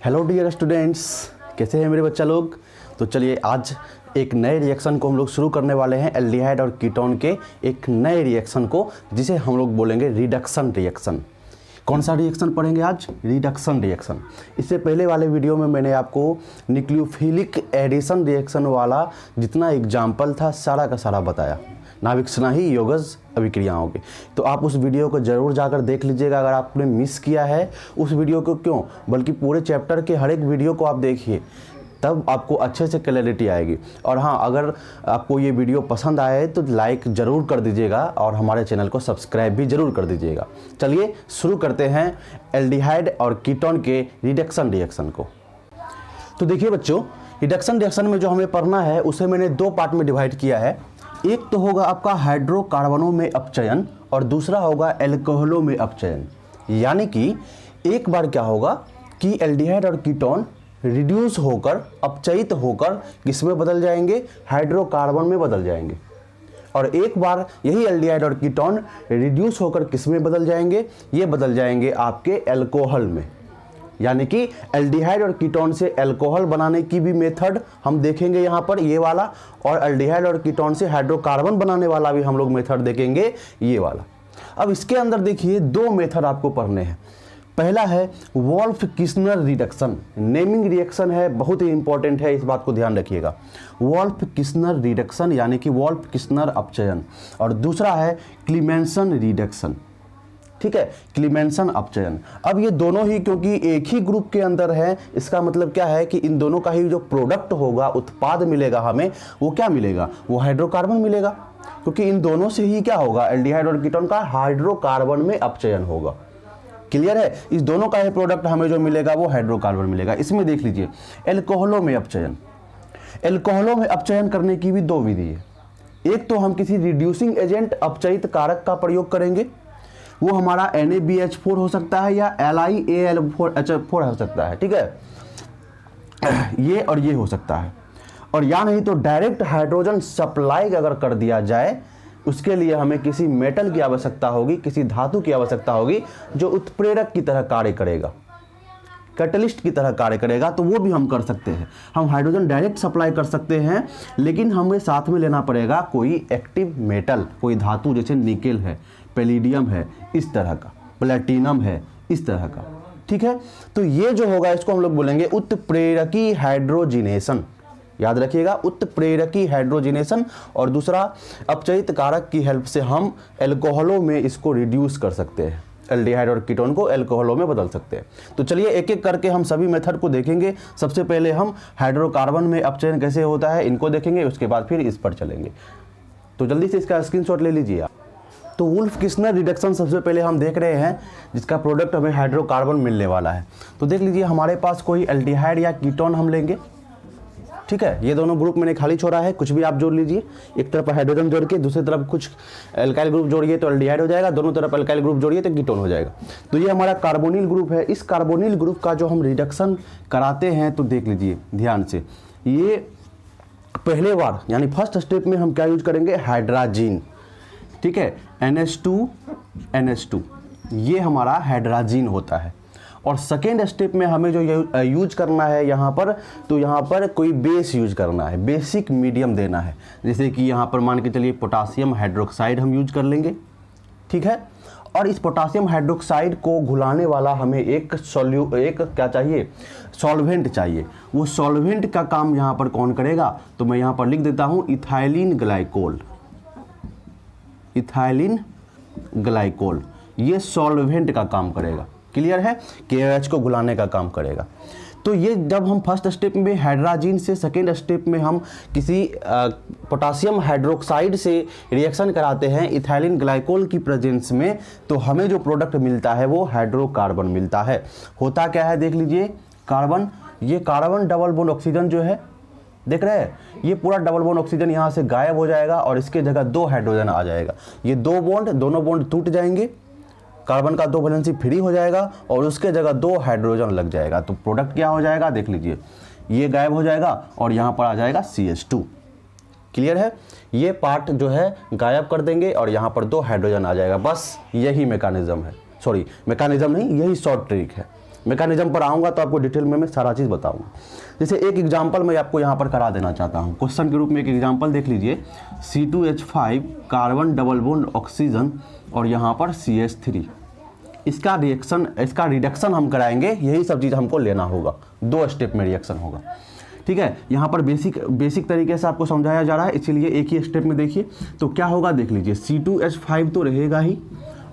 Hello dear students, कैसे हैं मेरे बच्चा लोग। तो चलिए आज एक नए रिएक्शन को हम लोग शुरू करने वाले हैं एल्डिहाइड और कीटोन के एक नए रिएक्शन को, जिसे हम लोग बोलेंगे रिडक्शन रिएक्शन। कौन सा रिएक्शन पढ़ेंगे आज? Reduction reaction. इससे पहले वाले वीडियो में मैंने आपको न्यूक्लियोफिलिक एडिशन रिएक्शन वाला जितना एग्जाम्पल था सारा का सारा बताया, नाभिक स्नाही योगज अभिक्रियाओं के। तो आप उस वीडियो को ज़रूर जाकर देख लीजिएगा अगर आपने मिस किया है उस वीडियो को। क्यों? बल्कि पूरे चैप्टर के हर एक वीडियो को आप देखिए, तब आपको अच्छे से क्लैरिटी आएगी। और हाँ, अगर आपको ये वीडियो पसंद आए तो लाइक ज़रूर कर दीजिएगा और हमारे चैनल को सब्सक्राइब भी ज़रूर कर दीजिएगा। चलिए शुरू करते हैं एल्डिहाइड और कीटोन के रिडक्शन रिएक्शन को। तो देखिए बच्चों, रिडक्शन रिएक्शन में जो हमें पढ़ना है उसे मैंने दो पार्ट में डिवाइड किया है। एक तो होगा आपका हाइड्रोकार्बनों में अपचयन और दूसरा होगा एल्कोहलों में अपचयन। यानी कि एक बार क्या होगा कि एल्डिहाइड और कीटोन रिड्यूस होकर, अपचयित होकर किस में बदल जाएंगे? हाइड्रोकार्बन में बदल जाएंगे। और एक बार यही एल्डिहाइड और कीटोन रिड्यूस होकर किस में बदल जाएंगे? ये बदल जाएंगे आपके एल्कोहल में। यानी कि एल्डिहाइड और कीटोन से एल्कोहल बनाने की भी मेथड हम देखेंगे यहाँ पर, ये वाला, और एल्डिहाइड और कीटोन से हाइड्रोकार्बन बनाने वाला भी हम लोग मेथड देखेंगे, ये वाला। अब इसके अंदर देखिए दो मेथड आपको पढ़ने हैं। पहला है वोल्फ-किस्नर रिडक्शन, नेमिंग रिएक्शन है, बहुत ही इंपॉर्टेंट है, इस बात को ध्यान रखिएगा। वोल्फ-किस्नर रिडक्शन यानी कि वोल्फ-किस्नर अपचयन। और दूसरा है क्लीमेंसन रिडक्शन, ठीक है, क्लीमेंसन अपचयन। अब ये दोनों ही क्योंकि एक ही ग्रुप के अंदर है, इसका मतलब क्या है कि इन दोनों का ही जो प्रोडक्ट होगा, उत्पाद मिलेगा हमें, वो क्या मिलेगा? वो हाइड्रोकार्बन मिलेगा। क्योंकि इन दोनों से ही क्या होगा? एल्डिहाइड और कीटोन का हाइड्रोकार्बन में अपचयन होगा। क्लियर है? इस दोनों का ही प्रोडक्ट हमें जो मिलेगा वो हाइड्रोकार्बन मिलेगा। इसमें देख लीजिए एल्कोहलों में अपचयन। एल्कोहलों में अपचयन करने की भी दो विधि है। एक तो हम किसी रिड्यूसिंग एजेंट, अपचयित कारक का प्रयोग करेंगे, वो हमारा NaBH4 हो सकता है या LiAl4 हो सकता है, ठीक है, ये और ये हो सकता है। और या नहीं तो डायरेक्ट हाइड्रोजन सप्लाई अगर कर दिया जाए, उसके लिए हमें किसी मेटल की आवश्यकता होगी, किसी धातु की आवश्यकता होगी जो उत्प्रेरक की तरह कार्य करेगा, कैटलिस्ट की तरह कार्य करेगा। तो वो भी हम कर सकते हैं। हम हाइड्रोजन डायरेक्ट सप्लाई कर सकते हैं, लेकिन हमें साथ में लेना पड़ेगा कोई एक्टिव मेटल, कोई धातु, जैसे निकेल है, पैलिडियम है, इस तरह का, प्लेटिनम है, इस तरह का, ठीक है। तो ये जो होगा इसको हम लोग बोलेंगे उत्प्रेरकी हाइड्रोजिनेशन। याद रखिएगा, उत्प्रेरकी हाइड्रोजिनेशन। और दूसरा, अपचयित कारक की हेल्प से हम एल्कोहलों में इसको रिड्यूस कर सकते हैं, एल्डिहाइड और कीटोन को एल्कोहलों में बदल सकते हैं। तो चलिए एक एक करके हम सभी मेथड को देखेंगे। सबसे पहले हम हाइड्रोकार्बन में अपचयन कैसे होता है इनको देखेंगे, उसके बाद फिर इस पर चलेंगे। तो जल्दी से इसका स्क्रीनशॉट ले लीजिए आप। तो वुल्फ-किस्नर रिडक्शन सबसे पहले हम देख रहे हैं, जिसका प्रोडक्ट हमें हाइड्रोकार्बन मिलने वाला है। तो देख लीजिए हमारे पास कोई एल्डिहाइड या कीटोन हम लेंगे, ठीक है। ये दोनों ग्रुप मैंने खाली छोड़ा है, कुछ भी आप जोड़ लीजिए। एक तरफ हाइड्रोजन जोड़ के दूसरी तरफ कुछ एल्काइल ग्रुप जोड़िए तो एल्डिहाइड हो जाएगा, दोनों तरफ एल्काइल ग्रुप जोड़िए तो कीटोन हो जाएगा। तो ये हमारा कार्बोनिल ग्रुप है। इस कार्बोनिल ग्रुप का जो हम रिडक्शन कराते हैं, तो देख लीजिए ध्यान से, ये पहले बार यानी फर्स्ट स्टेप में हम क्या यूज करेंगे? हाइड्राजीन, ठीक है, NH2 ये हमारा हाइड्राजीन होता है। और सेकेंड स्टेप में हमें जो यूज करना है यहाँ पर, तो यहाँ पर कोई बेस यूज करना है, बेसिक मीडियम देना है। जैसे कि यहाँ पर मान के चलिए पोटासियम हाइड्रोक्साइड हम यूज कर लेंगे, ठीक है। और इस पोटासियम हाइड्रोक्साइड को घुलाने वाला हमें एक क्या चाहिए? सॉल्वेंट चाहिए। वो सॉल्वेंट का काम यहाँ पर कौन करेगा? तो मैं यहाँ पर लिख देता हूँ इथाइलिन ग्लाइकोल। इथाइलिन ग्लाइकोल ये सॉल्वेंट का काम करेगा। क्लियर है? KOH को घुलाने का काम करेगा। तो ये जब हम फर्स्ट स्टेप में हाइड्राजीन से सेकेंड स्टेप में हम किसी पोटासियम हाइड्रोक्साइड से रिएक्शन कराते हैं इथाइलिन ग्लाइकोल की प्रेजेंस में, तो हमें जो प्रोडक्ट मिलता है वो हाइड्रोकार्बन मिलता है। होता क्या है देख लीजिए, कार्बन, ये कार्बन डबल बॉन्ड ऑक्सीजन जो है, देख रहे हैं, ये पूरा डबल बॉन्ड ऑक्सीजन यहाँ से गायब हो जाएगा और इसके जगह दो हाइड्रोजन आ जाएगा। ये दोनों बॉन्ड टूट जाएंगे, कार्बन का 2 वैलेंसी फ्री हो जाएगा और उसके जगह 2 हाइड्रोजन लग जाएगा। तो प्रोडक्ट क्या हो जाएगा देख लीजिए, ये गायब हो जाएगा और यहाँ पर आ जाएगा CH2। क्लियर है? ये पार्ट जो है गायब कर देंगे और यहाँ पर 2 हाइड्रोजन आ जाएगा। बस यही मैकेनिज्म है, सॉरी मैकेनिज्म नहीं, यही शॉर्ट ट्रिक है। मैकेनिज्म पर आऊँगा तो आपको डिटेल में मैं सारा चीज़ बताऊँगा। जैसे एक एग्जाम्पल मैं आपको यहाँ पर करा देना चाहता हूँ, क्वेश्चन के रूप में एक एग्जाम्पल देख लीजिए। C2H5 carbon double bond oxygen और यहाँ पर CH3, इसका रिडक्शन हम कराएंगे, यही सब चीज़ हमको लेना होगा। 2 स्टेप में रिएक्शन होगा, ठीक है। यहाँ पर बेसिक तरीके से आपको समझाया जा रहा है, इसीलिए एक ही स्टेप में देखिए। तो क्या होगा देख लीजिए, C2H5 तो रहेगा ही।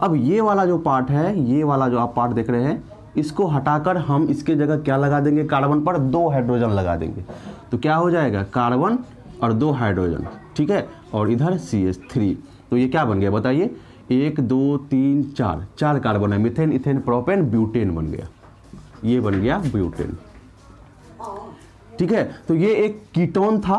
अब ये वाला जो पार्ट है, ये वाला जो आप पार्ट देख रहे हैं, इसको हटाकर हम इसके जगह क्या लगा देंगे, कार्बन पर 2 हाइड्रोजन लगा देंगे। तो क्या हो जाएगा, कार्बन और 2 हाइड्रोजन, ठीक है। और इधर CH3, तो ये क्या बन गया बताइए, 1 2 3 4 कार्बन है, मीथेन इथेन प्रोपेन ब्यूटेन बन गया, ये बन गया ब्यूटेन, ठीक है। तो ये एक कीटोन था,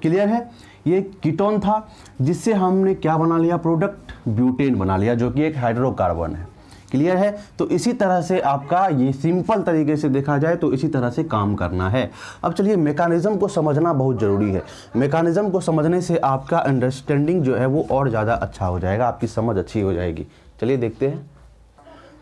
क्लियर है, ये कीटोन था जिससे हमने क्या बना लिया, प्रोडक्ट ब्यूटेन बना लिया, जो कि एक हाइड्रोकार्बन है, क्लियर है। तो इसी तरह से आपका ये सिंपल तरीके से देखा जाए तो इसी तरह से काम करना है। अब चलिए मैकेनिज्म को समझना बहुत ज़रूरी है। मैकेनिज्म को समझने से आपका अंडरस्टैंडिंग जो है वो और ज़्यादा अच्छा हो जाएगा, आपकी समझ अच्छी हो जाएगी। चलिए देखते हैं।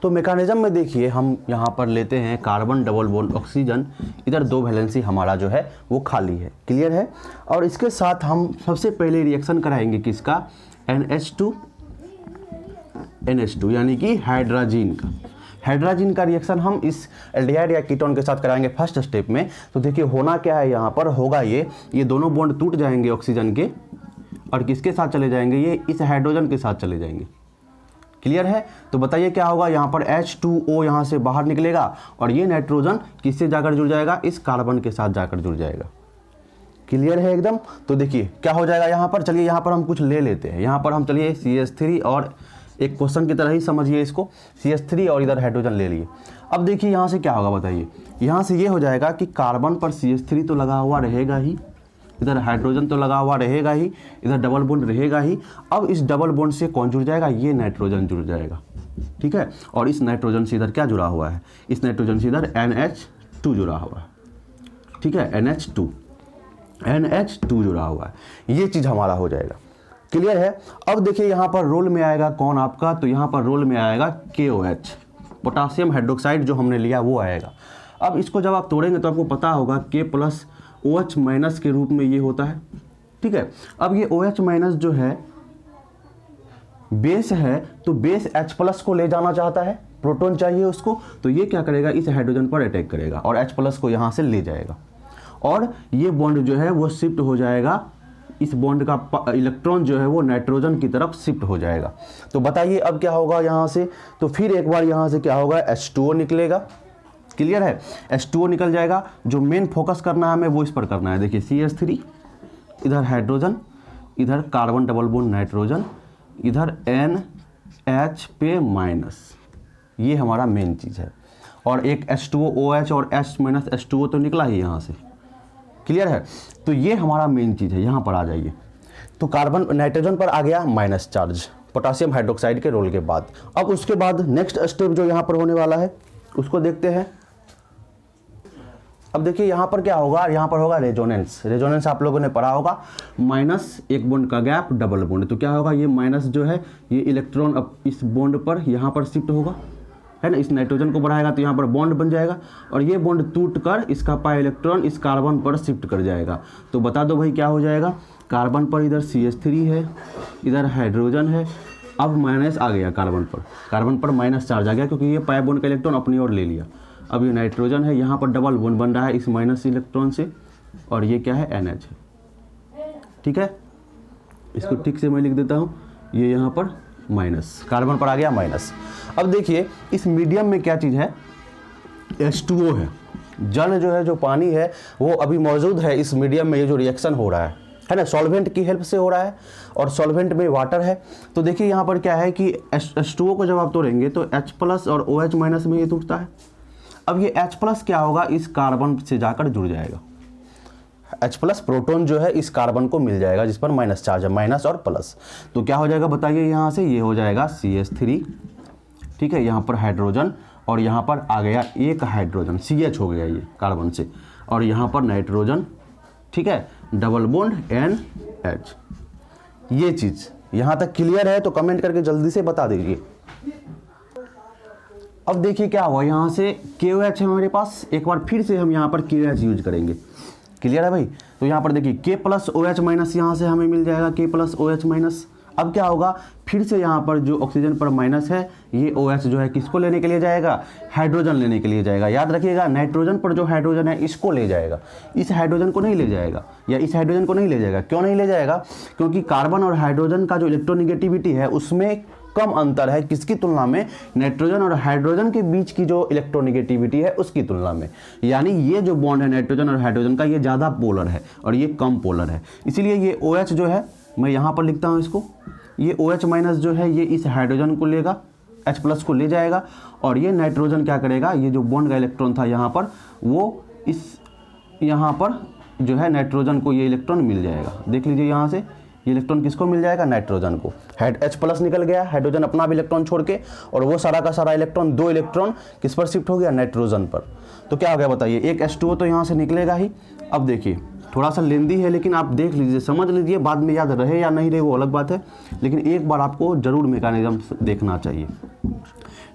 तो मैकेनिज्म में देखिए, हम यहाँ पर लेते हैं कार्बन डबल बॉन्ड ऑक्सीजन, इधर 2 वैलेंसी हमारा जो है वो खाली है, क्लियर है। और इसके साथ हम सबसे पहले रिएक्शन कराएंगे किसका, NH2 यानी कि हाइड्रोजन का। हाइड्रोजन का रिएक्शन हम इस एल्डिहाइड या कीटोन के साथ कराएंगे फर्स्ट स्टेप में। तो देखिए होना क्या है, यहाँ पर होगा ये दोनों बॉन्ड टूट जाएंगे ऑक्सीजन के, और किसके साथ चले जाएंगे, ये इस हाइड्रोजन के साथ चले जाएंगे, क्लियर है। तो बताइए क्या होगा, यहाँ पर H2O यहाँ से बाहर निकलेगा और ये नाइट्रोजन किससे जाकर जुड़ जाएगा, इस कार्बन के साथ जाकर जुड़ जाएगा, क्लियर है एकदम। तो देखिए क्या हो जाएगा यहाँ पर, चलिए यहाँ पर हम कुछ ले लेते हैं। यहाँ पर हम चलिए CH3 और एक क्वेश्चन की तरह ही समझिए इसको, CH3 और इधर हाइड्रोजन ले लिए। अब देखिए यहाँ से क्या होगा बताइए, यहाँ से ये हो जाएगा कि कार्बन पर CH3 तो लगा हुआ रहेगा ही, इधर हाइड्रोजन तो लगा हुआ रहेगा ही, इधर डबल बॉन्ड रहेगा ही। अब इस डबल बॉन्ड से कौन जुड़ जाएगा, ये नाइट्रोजन जुड़ जाएगा, ठीक है। और इस नाइट्रोजन से इधर क्या जुड़ा हुआ है, इस नाइट्रोजन से इधर NH2 जुड़ा हुआ है, ठीक है, NH2 जुड़ा हुआ है, ये चीज़ हमारा हो जाएगा, क्लियर है। अब देखिए यहाँ पर रोल में आएगा कौन आपका, तो यहाँ पर रोल में आएगा KOH, पोटासियम हाइड्रोक्साइड जो हमने लिया वो आएगा। अब इसको जब आप तोड़ेंगे तो आपको पता होगा K+OH- के रूप में ये होता है, ठीक है। अब ये OH- जो है बेस है, तो बेस H+ को ले जाना चाहता है, प्रोटॉन चाहिए उसको, तो ये क्या करेगा, इस हाइड्रोजन पर अटैक करेगा और H+ को यहाँ से ले जाएगा, और ये बॉन्ड जो है वो शिफ्ट हो जाएगा, इस बॉन्ड का इलेक्ट्रॉन जो है वो नाइट्रोजन की तरफ शिफ्ट हो जाएगा। तो बताइए अब क्या होगा यहाँ से, तो फिर एक बार यहाँ से क्या होगा, H2O निकलेगा, क्लियर है, H2O निकल जाएगा। जो मेन फोकस करना है हमें वो इस पर करना है, देखिए CH3, इधर हाइड्रोजन, इधर कार्बन डबल बॉन्ड नाइट्रोजन, इधर NH पे माइनस, ये हमारा मेन चीज़ है। और एक H2O OH और H-H2O तो निकला ही यहाँ से, क्लियर है। तो ये हमारा मेन चीज़ है, यहाँ पर आ जाइए। तो कार्बन नाइट्रोजन पर आ गया माइनस चार्ज पोटासियम हाइड्रोक्साइड के रोल के बाद। अब उसके बाद नेक्स्ट स्टेप जो यहाँ पर होने वाला है उसको देखते हैं। अब देखिए यहाँ पर क्या होगा, यहाँ पर होगा रेजोनेंस। रेजोनेंस आप लोगों ने पढ़ा होगा, माइनस एक बॉन्ड का गैप डबल बॉन्ड। तो क्या होगा, ये माइनस जो है ये इलेक्ट्रॉन अब इस बॉन्ड पर यहाँ पर शिफ्ट होगा, है ना, इस नाइट्रोजन को बढ़ाएगा तो यहाँ पर बॉन्ड बन जाएगा, और ये बॉन्ड टूटकर इसका पाई इलेक्ट्रॉन इस कार्बन पर शिफ्ट कर जाएगा। तो बता दो भाई क्या हो जाएगा, कार्बन पर इधर CH3 है, इधर हाइड्रोजन है, अब माइनस आ गया कार्बन पर माइनस चार्ज आ गया, क्योंकि ये पाई बॉन्ड का इलेक्ट्रॉन अपनी ओर ले लिया। अब ये नाइट्रोजन है, यहाँ पर डबल बॉन्ड बन रहा है इस माइनस इलेक्ट्रॉन से, और ये क्या है, NH है, ठीक है। इसको ठीक से मैं लिख देता हूँ, ये यहाँ पर माइनस, कार्बन पर आ गया माइनस। अब देखिए इस मीडियम में क्या चीज़ है, H2O है, जल जो है, जो पानी है वो अभी मौजूद है इस मीडियम में। ये जो रिएक्शन हो रहा है ना, सॉल्वेंट की हेल्प से हो रहा है, और सॉल्वेंट में वाटर है। तो देखिए यहाँ पर क्या है कि H2O को जब आप तोड़ेंगे तो H+ और OH- में ये टूटता है। अब ये H+ क्या होगा, इस कार्बन से जाकर जुड़ जाएगा, H+ प्रोटॉन जो है इस कार्बन को मिल जाएगा जिस पर माइनस चार्ज है, माइनस और प्लस। तो क्या हो जाएगा बताइए, यहाँ से ये हो जाएगा CH3, ठीक है, यहाँ पर हाइड्रोजन, और यहाँ पर आ गया एक हाइड्रोजन, CH हो गया ये कार्बन से, और यहाँ पर नाइट्रोजन, ठीक है, डबल बॉन्ड NH। ये चीज़ यहाँ तक क्लियर है तो कमेंट करके जल्दी से बता दीजिए। अब देखिए क्या हुआ, यहाँ से KOH है हमारे पास, एक बार फिर से हम यहाँ पर KOH यूज करेंगे। क्लियर है भाई? तो यहाँ पर देखिए K प्लस OH माइनस यहाँ से हमें मिल जाएगा K प्लस OH माइनस। अब क्या होगा, फिर से यहाँ पर जो ऑक्सीजन पर माइनस है, ये OH जो है किसको लेने के लिए जाएगा, हाइड्रोजन लेने के लिए जाएगा। याद रखिएगा, नाइट्रोजन पर जो हाइड्रोजन है इसको ले जाएगा, इस हाइड्रोजन को नहीं ले जाएगा, या इस हाइड्रोजन को नहीं ले जाएगा। क्यों नहीं ले जाएगा? क्योंकि कार्बन और हाइड्रोजन का जो इलेक्ट्रोनिगेटिविटी है उसमें कम अंतर है, किसकी तुलना में, नाइट्रोजन और हाइड्रोजन के बीच की जो इलेक्ट्रोनिगेटिविटी है उसकी तुलना में। यानी ये जो बॉन्ड है नाइट्रोजन और हाइड्रोजन का, ये ज़्यादा पोलर है और ये कम पोलर है। इसीलिए ये OH जो है, मैं यहाँ पर लिखता हूँ इसको, ये OH माइनस जो है ये इस हाइड्रोजन को लेगा, H प्लस को ले जाएगा, और ये नाइट्रोजन क्या करेगा, ये जो बॉन्ड का इलेक्ट्रॉन था यहाँ पर, वो इस यहाँ पर जो है नाइट्रोजन को ये इलेक्ट्रॉन मिल जाएगा। देख लीजिए यहाँ से ये इलेक्ट्रॉन किसको मिल जाएगा, नाइट्रोजन को। H प्लस निकल गया, हाइड्रोजन अपना भी इलेक्ट्रॉन छोड़ के, और वो सारा का सारा इलेक्ट्रॉन, 2 इलेक्ट्रॉन किस पर शिफ्ट हो गया, नाइट्रोजन पर। तो क्या हो गया बताइए, एक H2O तो यहाँ से निकलेगा ही। अब देखिए थोड़ा सा लेंदी है, लेकिन आप देख लीजिए, समझ लीजिए, बाद में याद रहे या नहीं रहे वो अलग बात है, लेकिन एक बार आपको जरूर मैकेनिज्म देखना चाहिए।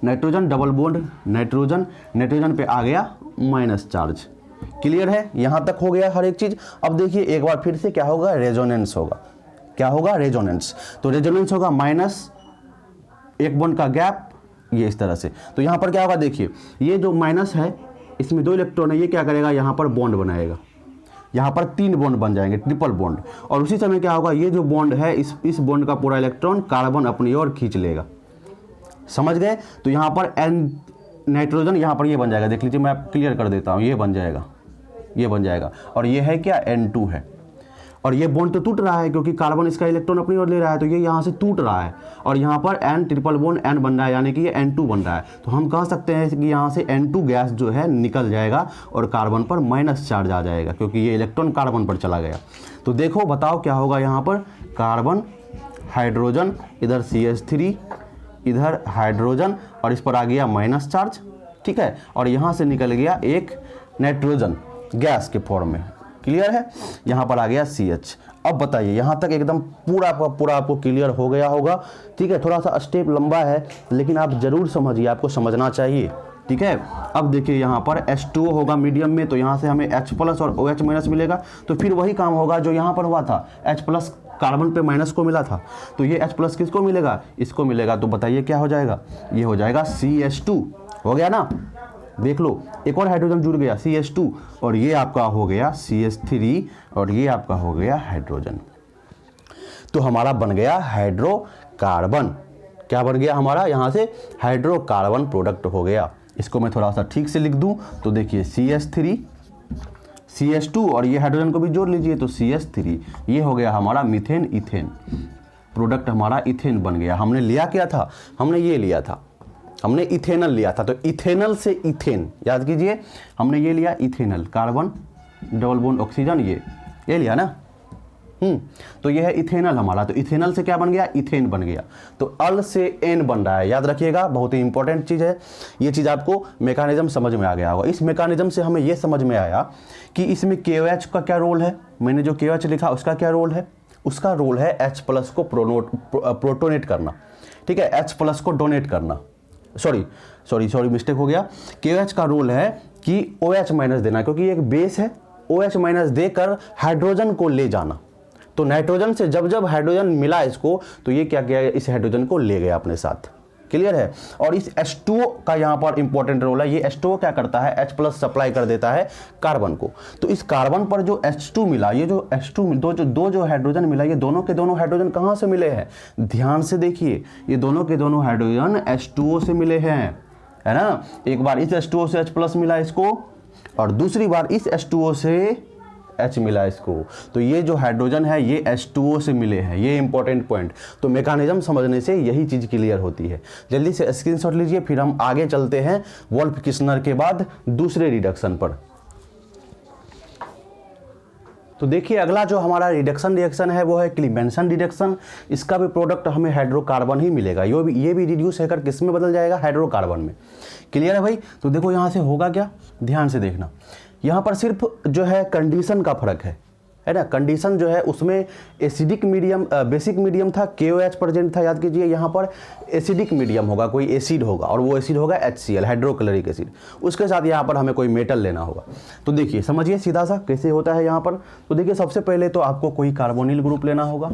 Nitrogen double bond nitrogen, nitrogen पे आ गया माइनस चार्ज। क्लियर है? यहाँ तक हो गया हर एक चीज़। अब देखिए एक बार फिर से क्या होगा, रेजोनेंस होगा। क्या होगा, रेजोनेंस। तो रेजोनेंस होगा माइनस एक बॉन्ड का गैप, ये इस तरह से। तो यहाँ पर क्या होगा, देखिए ये जो माइनस है इसमें 2 इलेक्ट्रॉन है, ये क्या करेगा, यहाँ पर बॉन्ड बनाएगा, यहाँ पर 3 बॉन्ड बन जाएंगे, ट्रिपल बॉन्ड। और उसी समय क्या होगा, ये जो बॉन्ड है इस बॉन्ड का पूरा इलेक्ट्रॉन कार्बन अपनी ओर खींच लेगा। समझ गए? तो यहाँ पर नाइट्रोजन यहाँ पर ये बन जाएगा, देख लीजिए मैं क्लियर कर देता हूँ, ये बन जाएगा, ये बन जाएगा। और ये है क्या, N2 है। और ये बॉन्ड तो टूट रहा है क्योंकि कार्बन इसका इलेक्ट्रॉन अपनी ओर ले रहा है, तो ये यहाँ से टूट रहा है, और यहाँ पर N ट्रिपल बॉन्ड N बन रहा है, यानी कि ये N2 बन रहा है। तो हम कह सकते हैं कि यहाँ से N2 गैस जो है निकल जाएगा और कार्बन पर माइनस चार्ज आ जाएगा, क्योंकि ये इलेक्ट्रॉन कार्बन पर चला गया। तो देखो बताओ क्या होगा, यहाँ पर कार्बन, हाइड्रोजन, इधर CH3, इधर हाइड्रोजन, और इस पर आ गया माइनस चार्ज। ठीक है? और यहाँ से निकल गया एक नाइट्रोजन गैस के फॉर्म में। क्लियर है? यहाँ पर आ गया CH। अब बताइए यहाँ तक एकदम पूरा आपको क्लियर हो गया होगा। ठीक है? थोड़ा सा स्टेप लंबा है, लेकिन आप जरूर समझिए, आपको समझना चाहिए। ठीक है? अब देखिए यहाँ पर H2O होगा मीडियम में, तो यहाँ से हमें H प्लस और OH माइनस मिलेगा। तो फिर वही काम होगा जो यहाँ पर हुआ था, H प्लस कार्बन पे माइनस को मिला था, तो ये H प्लस किसको मिलेगा, इसको मिलेगा। तो बताइए क्या हो जाएगा, ये हो जाएगा CH2। हो गया ना? देख लो, एक और हाइड्रोजन जुड़ गया CH2, और ये आपका हो गया CH3, और ये आपका हो गया हाइड्रोजन। तो हमारा बन गया हाइड्रोकार्बन। क्या बन गया हमारा, यहाँ से हाइड्रोकार्बन प्रोडक्ट हो गया। इसको मैं थोड़ा सा ठीक से लिख दूं तो देखिए CH3, CH2, और ये हाइड्रोजन को भी जोड़ लीजिए तो CH3, ये हो गया हमारा मीथेन इथेन प्रोडक्ट, हमारा इथेन बन गया। हमने लिया क्या था, हमने ये लिया था, हमने इथेनल लिया था। तो इथेनल से इथेन, याद कीजिए, हमने ये लिया ethanal, carbon double bond oxygen, ये लिया ना। तो ये है इथेनल हमारा। तो इथेनल से क्या बन गया, इथेन बन गया। तो अल से एन बन रहा है, याद रखिएगा, बहुत ही इंपॉर्टेंट चीज़ है। ये चीज़ आपको मैकेनिज्म समझ में आ गया होगा। इस मैकेनिज्म से हमें ये समझ में आया कि इसमें KOH का क्या रोल है। मैंने जो KOH लिखा उसका क्या रोल है, उसका रोल है H प्लस को प्रोटोनेट करना। ठीक है, H प्लस को डोनेट करना, सॉरी मिस्टेक हो गया। KOH का रोल है कि OH माइनस देना, क्योंकि एक बेस है, OH माइनस देकर हाइड्रोजन को ले जाना। तो नाइट्रोजन से जब हाइड्रोजन मिला इसको, तो ये क्या किया, इस हाइड्रोजन को ले गया अपने साथ। क्लियर है? और इस H2O का यहाँ पर इंपॉर्टेंट रोल है। ये H2O क्या करता है, H प्लस सप्लाई कर देता है कार्बन को। तो इस कार्बन पर जो H2 मिला, ये जो H2 दो जो हाइड्रोजन मिला, ये दोनों के दोनों हाइड्रोजन कहाँ से मिले हैं, ध्यान से देखिए, ये दोनों के दोनों हाइड्रोजन H2O से मिले हैं, है ना। एक बार इस H2O से H प्लस मिला इसको, और दूसरी बार इस H2O से H मिला इसको। तो ये जो हाइड्रोजन है ये H2O से मिले हैं, ये इंपॉर्टेंट पॉइंट। तो मैकेनिज्म समझने से यही चीज़ क्लियर होती है। जल्दी से स्क्रीनशॉट लीजिए, फिर हम आगे चलते हैं वोल्फ किस्नर के बाद दूसरे रिडक्शन पर। तो देखिए अगला जो हमारा रिडक्शन है वो है क्लीमेंसन रिडक्शन। इसका भी प्रोडक्ट हमें हाइड्रोकार्बन ही मिलेगा। ये भी रिड्यूस होकर किस में बदल जाएगा, हाइड्रोकार्बन में। क्लियर है भाई? तो देखो यहाँ से होगा क्या, ध्यान से देखना। यहाँ पर सिर्फ जो है कंडीशन का फर्क है। है ना। कंडीशन जो है उसमें एसिडिक मीडियम, बेसिक मीडियम था, KOH प्रेजेंट था, याद कीजिए। यहाँ पर एसिडिक मीडियम होगा, कोई एसिड होगा और वो एसिड होगा HCl, हाइड्रोक्लोरिक एसिड। उसके साथ यहाँ पर हमें कोई मेटल लेना होगा। तो देखिए समझिए सीधा सा कैसे होता है यहाँ पर। तो देखिए सबसे पहले तो आपको कोई कार्बोनिल ग्रुप लेना होगा,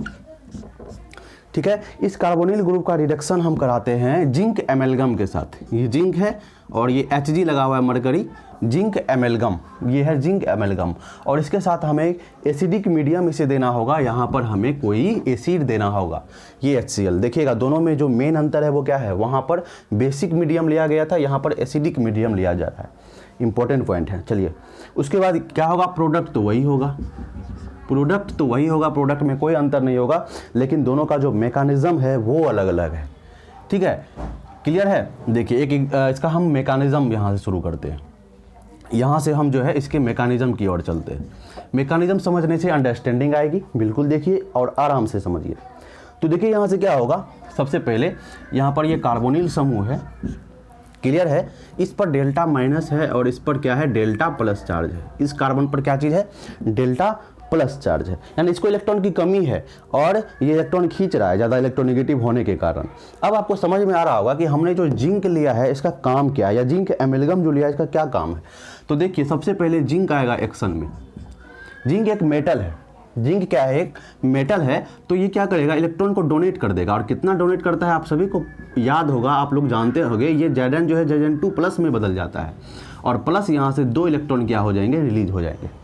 ठीक है। इस कार्बोनिल ग्रुप का रिडक्शन हम कराते हैं जिंक एमेलगम के साथ। ये जिंक है और ये Hg लगा हुआ है मरकरी, जिंक एमेलगम, ये है जिंक एमेलगम। और इसके साथ हमें एसिडिक मीडियम इसे देना होगा, यहाँ पर हमें कोई एसिड देना होगा, ये HCl। देखिएगा दोनों में जो मेन अंतर है वो क्या है, वहाँ पर बेसिक मीडियम लिया गया था, यहाँ पर एसिडिक मीडियम लिया जा रहा है। इंपॉर्टेंट पॉइंट है। चलिए उसके बाद क्या होगा, प्रोडक्ट तो वही होगा, प्रोडक्ट तो वही होगा, प्रोडक्ट में कोई अंतर नहीं होगा, लेकिन दोनों का जो मैकेनिज्म है वो अलग अलग है, ठीक है। क्लियर है। देखिए एक इसका हम मैकेनिज्म यहाँ से शुरू करते हैं, यहाँ से हम जो है इसके मैकेनिज्म की ओर चलते हैं। मैकेनिज्म समझने से अंडरस्टैंडिंग आएगी, बिल्कुल देखिए और आराम से समझिए। तो देखिए यहाँ से क्या होगा, सबसे पहले यहाँ पर ये कार्बोनिल समूह है, क्लियर है। इस पर डेल्टा माइनस है और इस पर क्या है, डेल्टा प्लस चार्ज है। इस कार्बन पर क्या चीज़ है, डेल्टा प्लस चार्ज है, यानी इसको इलेक्ट्रॉन की कमी है और ये इलेक्ट्रॉन खींच रहा है ज़्यादा इलेक्ट्रोनेगेटिव होने के कारण। अब आपको समझ में आ रहा होगा कि हमने जो जिंक लिया है इसका काम क्या है, या जिंक एमेलगम जो लिया है इसका क्या काम है। तो देखिए सबसे पहले जिंक आएगा एक्शन में। जिंक एक मेटल है, जिंक क्या है, एक मेटल है। तो ये क्या करेगा, इलेक्ट्रॉन को डोनेट कर देगा। और कितना डोनेट करता है आप सभी को याद होगा, आप लोग जानते होंगे, ये Zn जो है Zn2 प्लस में बदल जाता है और प्लस यहाँ से 2 इलेक्ट्रॉन क्या हो जाएंगे, रिलीज हो जाएंगे।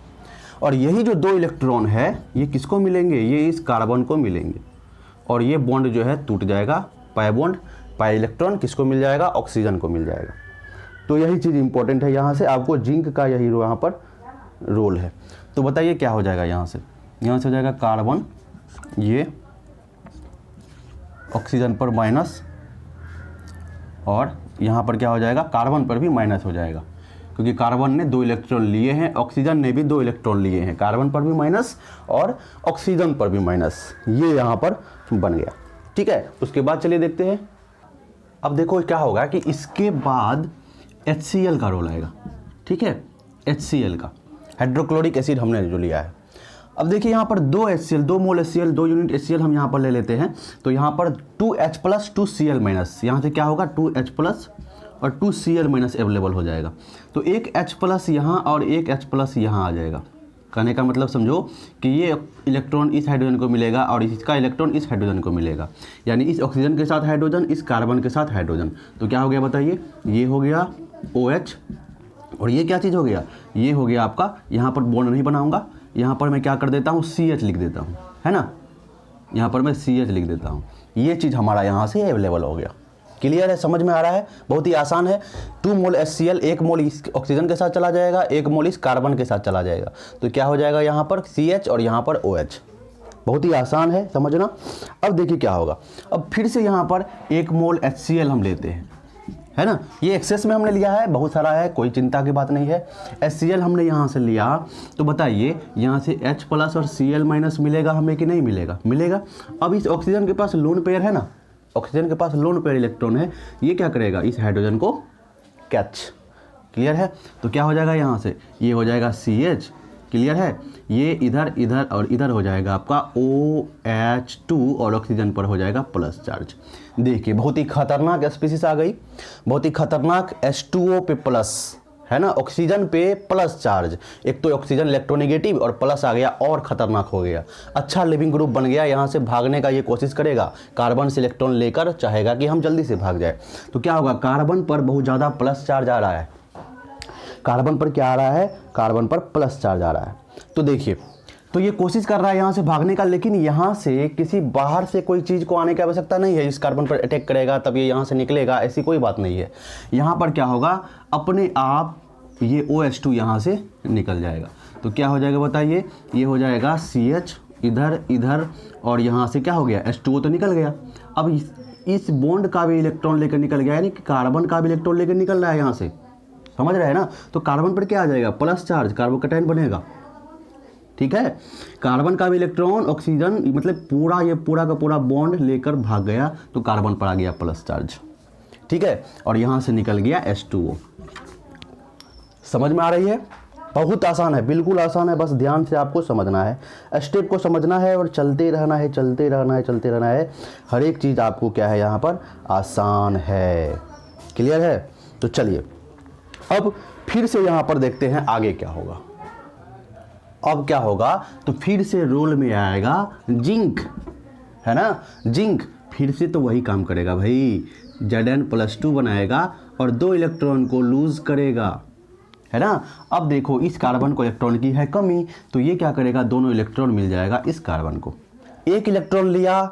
और यही जो 2 इलेक्ट्रॉन है ये किसको मिलेंगे, ये इस कार्बन को मिलेंगे और ये बॉन्ड जो है टूट जाएगा, पाई बॉन्ड, पाई इलेक्ट्रॉन किसको मिल जाएगा, ऑक्सीजन को मिल जाएगा। तो यही चीज़ इंपॉर्टेंट है, यहाँ से आपको जिंक का यही यहाँ पर रोल है। तो बताइए क्या हो जाएगा, यहाँ से हो जाएगा कार्बन, ये ऑक्सीजन पर माइनस और यहाँ पर क्या हो जाएगा, कार्बन पर भी माइनस हो जाएगा, क्योंकि कार्बन ने 2 इलेक्ट्रॉन लिए हैं, ऑक्सीजन ने भी 2 इलेक्ट्रॉन लिए हैं। कार्बन पर भी माइनस और ऑक्सीजन पर भी माइनस, ये यहाँ पर बन गया, ठीक है। उसके बाद चलिए देखते हैं। अब देखो क्या होगा कि इसके बाद HCl का रोल आएगा, ठीक है। HCl का, हाइड्रोक्लोरिक एसिड हमने जो लिया है। अब देखिए यहाँ पर 2 HCl, 2 मोल HCl, 2 यूनिट HCl हम यहाँ पर ले लेते हैं। तो यहाँ पर 2H प्लस 2Cl माइनस, यहाँ से क्या होगा 2H प्लस और 2Cl माइनस अवेलेबल हो जाएगा। तो एक H प्लस यहाँ और एक H प्लस यहाँ आ जाएगा। कहने का मतलब समझो कि ये इलेक्ट्रॉन इस हाइड्रोजन को मिलेगा और इसका इलेक्ट्रॉन इस हाइड्रोजन को मिलेगा, यानी इस ऑक्सीजन के साथ हाइड्रोजन, इस कार्बन के साथ हाइड्रोजन। तो क्या हो गया बताइए, ये हो गया OH और ये क्या चीज़ हो गया, ये हो गया आपका, यहाँ पर बॉन्ड नहीं बनाऊंगा, यहाँ पर मैं क्या कर देता हूँ, CH लिख देता हूँ, है ना। यहाँ पर मैं CH लिख देता हूँ, ये चीज़ हमारा यहाँ से अवेलेबल हो गया। क्लियर है, समझ में आ रहा है, बहुत ही आसान है। 2 मोल HCl, 1 मोल इस ऑक्सीजन के साथ चला जाएगा, 1 मोल इस कार्बन के साथ चला जाएगा। तो क्या हो जाएगा यहाँ पर CH और यहाँ पर OH। बहुत ही आसान है समझना। अब देखिए क्या होगा, अब फिर से यहाँ पर 1 मोल HCl हम लेते हैं, है ना। ये एक्सेस में हमने लिया है, बहुत सारा है, कोई चिंता की बात नहीं है। HCl हमने यहाँ से लिया, तो बताइए यहाँ से H प्लस और Cl माइनस मिलेगा हमें कि नहीं मिलेगा, मिलेगा। अब इस ऑक्सीजन के पास लोन पेयर है ना, ऑक्सीजन के पास लोन पेयर इलेक्ट्रॉन है, ये क्या करेगा, इस हाइड्रोजन को कैच। क्लियर है। तो क्या हो जाएगा यहाँ से, ये हो जाएगा CH, क्लियर है। ये इधर इधर और इधर हो जाएगा आपका OH2 और ऑक्सीजन पर हो जाएगा प्लस चार्ज। देखिए बहुत ही खतरनाक स्पीशीज आ गई, बहुत ही खतरनाक H2O पे प्लस, है ना, ऑक्सीजन पे प्लस चार्ज। एक तो ऑक्सीजन इलेक्ट्रोनेगेटिव और प्लस आ गया और ख़तरनाक हो गया। अच्छा लिविंग ग्रुप बन गया, यहाँ से भागने का ये कोशिश करेगा, कार्बन से इलेक्ट्रॉन लेकर चाहेगा कि हम जल्दी से भाग जाए। तो क्या होगा, कार्बन पर बहुत ज़्यादा प्लस चार्ज आ रहा है, कार्बन पर क्या आ रहा है, कार्बन पर प्लस चार्ज आ रहा है। तो देखिए, तो ये कोशिश कर रहा है यहाँ से भागने का, लेकिन यहाँ से किसी बाहर से कोई चीज़ को आने की आवश्यकता नहीं है। इस कार्बन पर अटैक करेगा तब ये यहाँ से निकलेगा, ऐसी कोई बात नहीं है। यहाँ पर क्या होगा, अपने आप ये OH2 यहाँ से निकल जाएगा। तो क्या हो जाएगा बताइए, ये हो जाएगा CH इधर इधर और यहाँ से क्या हो गया, H2O तो निकल गया। अब इस बॉन्ड का भी इलेक्ट्रॉन लेकर निकल गया, यानी कि कार्बन का भी इलेक्ट्रॉन लेकर निकल रहा है यहाँ से, समझ रहे हैं ना। तो कार्बन पर क्या आ जाएगा, प्लस चार्ज, कार्बोकैटायन बनेगा, ठीक है। कार्बन का भी इलेक्ट्रॉन ऑक्सीजन, मतलब पूरा ये पूरा का पूरा बॉन्ड लेकर भाग गया, तो कार्बन पर आ गया प्लस चार्ज, ठीक है। और यहाँ से निकल गया H2O। समझ में आ रही है, बहुत आसान है, बिल्कुल आसान है, बस ध्यान से आपको समझना है, स्टेप को समझना है और चलते रहना है, चलते रहना है, चलते रहना है। हर एक चीज़ आपको क्या है यहाँ पर आसान है। क्लियर है? तो चलिए अब फिर से यहाँ पर देखते हैं आगे क्या होगा। अब क्या होगा, तो फिर से रोल में आएगा जिंक, है ना, जिंक फिर से तो वही काम करेगा भाई, Zn+2 बनाएगा और 2 इलेक्ट्रॉन को लूज करेगा, है ना। अब देखो इस कार्बन को इलेक्ट्रॉन की है कमी, तो ये क्या करेगा, दोनों इलेक्ट्रॉन मिल जाएगा इस कार्बन को। एक इलेक्ट्रॉन लिया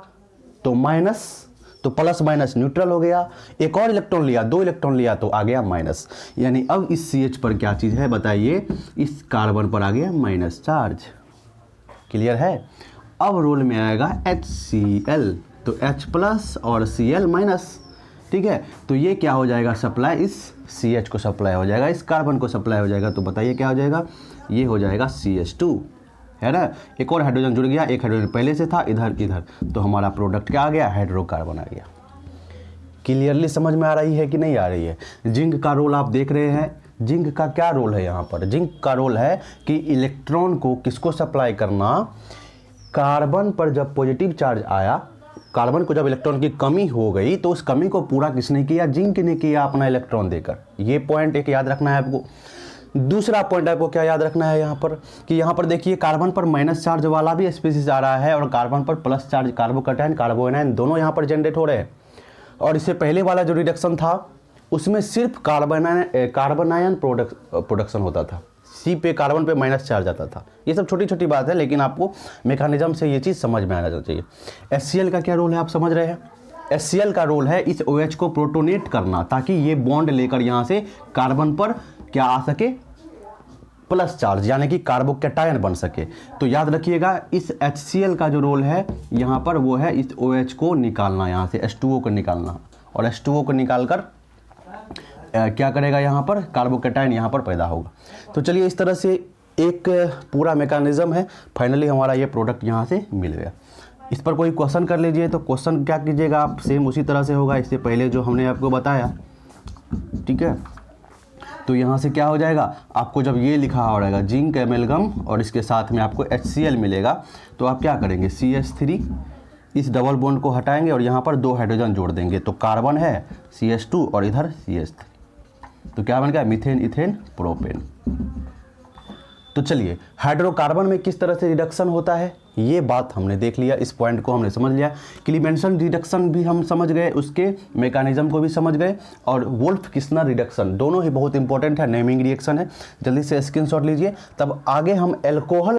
तो माइनस, तो प्लस माइनस न्यूट्रल हो गया। एक और इलेक्ट्रॉन लिया, 2 इलेक्ट्रॉन लिया तो आ गया माइनस। यानी अब इस CH पर क्या चीज़ है बताइए, इस कार्बन पर आ गया माइनस चार्ज। क्लियर है? अब रोल में आएगा HCl, तो H+ और Cl-। ठीक है, तो ये क्या हो जाएगा, सप्लाई इस CH को सप्लाई हो जाएगा, इस कार्बन को सप्लाई हो जाएगा। तो बताइए क्या हो जाएगा, ये हो जाएगा CH2, है ना। एक और हाइड्रोजन जुड़ गया, एक हाइड्रोजन पहले से था इधर इधर, तो हमारा प्रोडक्ट क्या आ गया, हाइड्रोकार्बन आ गया। क्लियरली समझ में आ रही है कि नहीं आ रही है? जिंक का रोल आप देख रहे हैं, जिंक का क्या रोल है यहाँ पर, जिंक का रोल है कि इलेक्ट्रॉन को किसको सप्लाई करना, कार्बन पर जब पॉजिटिव चार्ज आया, कार्बन को जब इलेक्ट्रॉन की कमी हो गई तो उस कमी को पूरा किसने किया, जिंक ने किया अपना इलेक्ट्रॉन देकर। ये पॉइंट एक याद रखना है आपको। दूसरा पॉइंट आपको क्या याद रखना है यहाँ पर, कि यहाँ पर देखिए कार्बन पर माइनस चार्ज वाला भी स्पीसीज आ रहा है और कार्बन पर प्लस चार्ज, कार्बोकैटायन कार्बोएनायन दोनों यहाँ पर जनरेट हो रहे हैं। और इससे पहले वाला जो रिडक्शन था उसमें सिर्फ कार्बन आयन प्रोडक्शन होता था, सी पे कार्बन पे माइनस चार्ज आता था। ये सब छोटी छोटी बात है, लेकिन आपको मैकेनिज्म से ये चीज़ समझ में आना चाहिए। HCl का क्या रोल है आप समझ रहे हैं? HCl का रोल है इस OH को प्रोटोनेट करना, ताकि ये बॉन्ड लेकर यहाँ से कार्बन पर क्या आ सके, प्लस चार्ज, यानी कि कार्बोकैटायन बन सके। तो याद रखिएगा इस HCl का जो रोल है यहाँ पर वो है इस OH को निकालना, यहाँ से H2O को निकालना, और H2O को निकाल कर क्या करेगा, यहाँ पर कार्बोकैटायन यहाँ पर पैदा होगा। तो चलिए इस तरह से एक पूरा मैकेनिज्म है, फाइनली हमारा ये प्रोडक्ट यहाँ से मिल गया। इस पर कोई क्वेश्चन कर लीजिए, तो क्वेश्चन क्या कीजिएगा आप, सेम उसी तरह से होगा इससे पहले जो हमने आपको बताया। ठीक है, तो यहाँ से क्या हो जाएगा, आपको जब ये लिखा हो रहेगा जिंक एमेलगम और इसके साथ में आपको HCl मिलेगा, तो आप क्या करेंगे, CH3 इस डबल बॉन्ड को हटाएंगे और यहाँ पर 2 हाइड्रोजन जोड़ देंगे, तो कार्बन है CH2 और इधर CH3, तो क्या बन गया, मीथेन इथेन प्रोपेन। तो चलिए हाइड्रोकार्बन में किस तरह से रिडक्शन होता है ये बात हमने देख लिया, इस पॉइंट को हमने समझ लिया। क्लीमेंसन रिडक्शन भी हम समझ गए, उसके मैकेनिज्म को भी समझ गए, और वोल्फ किस्नर रिडक्शन दोनों ही बहुत इंपॉर्टेंट है, नेमिंग रिएक्शन है। जल्दी से स्क्रीनशॉट लीजिए, तब आगे हम एल्कोहल